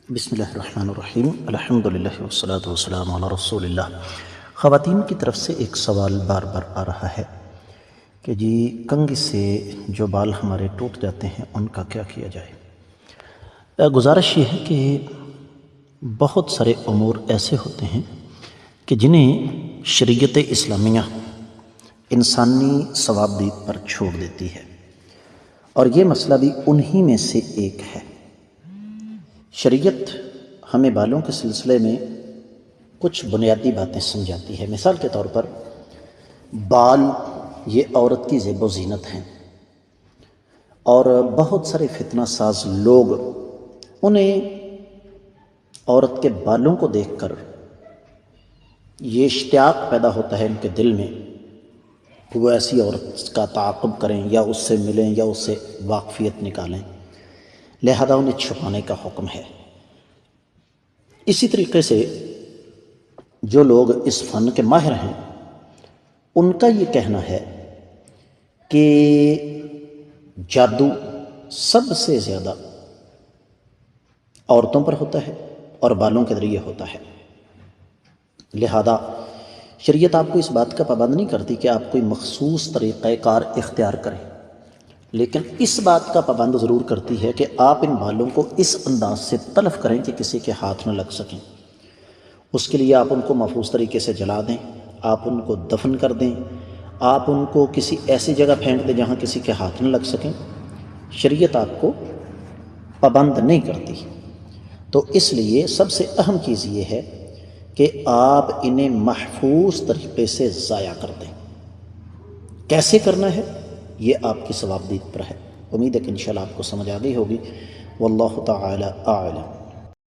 بسم اللہ الرحمن الرحیم الحمدللہ والصلاة والسلام علی رسول اللہ۔ خواتین کی طرف سے ایک سوال بار بار آ رہا ہے کہ جی کنگھی سے جو بال ہمارے ٹوٹ جاتے ہیں ان کا کیا کیا جائے۔ گزارش یہ ہے کہ بہت سارے امور ایسے ہوتے ہیں کہ جنہیں شریعت اسلامیہ انسانی ثوابدید پر چھوڑ دیتی ہے، اور یہ مسئلہ بھی انہی میں سے ایک ہے۔ شریعت ہمیں بالوں کے سلسلے میں کچھ بنیادی باتیں سمجھاتی ہے۔ مثال کے طور پر بال یہ عورت کی زیب و زینت ہیں، اور بہت سارے فتنہ ساز لوگ انہیں عورت کے بالوں کو دیکھ کر یہ اشتیاق پیدا ہوتا ہے ان کے دل میں کہ وہ ایسی عورت کا تعاقب کریں یا اس سے ملیں یا اس سے واقفیت نکالیں، لہذا انہیں چھپانے کا حکم ہے۔ اسی طریقے سے جو لوگ اس فن کے ماہر ہیں ان کا یہ کہنا ہے کہ جادو سب سے زیادہ عورتوں پر ہوتا ہے اور بالوں کے ذریعے ہوتا ہے، لہذا شریعت آپ کو اس بات کا پابند نہیں کرتی کہ آپ کوئی مخصوص طریقہ کار اختیار کریں، لیکن اس بات کا پابند ضرور کرتی ہے کہ آپ ان بالوں کو اس انداز سے تلف کریں کہ کسی کے ہاتھ نہ لگ سکیں۔ اس کے لیے آپ ان کو محفوظ طریقے سے جلا دیں، آپ ان کو دفن کر دیں، آپ ان کو کسی ایسی جگہ پھینک دیں جہاں کسی کے ہاتھ نہ لگ سکیں۔ شریعت آپ کو پابند نہیں کرتی، تو اس لیے سب سے اہم چیز یہ ہے کہ آپ انہیں محفوظ طریقے سے ضائع کر دیں۔ کیسے کرنا ہے یہ آپ کی ثوابدید پر ہے۔ امید ہے کہ انشاءاللہ آپ کو سمجھ آ گئی ہوگی۔ واللہ تعالی اعلم۔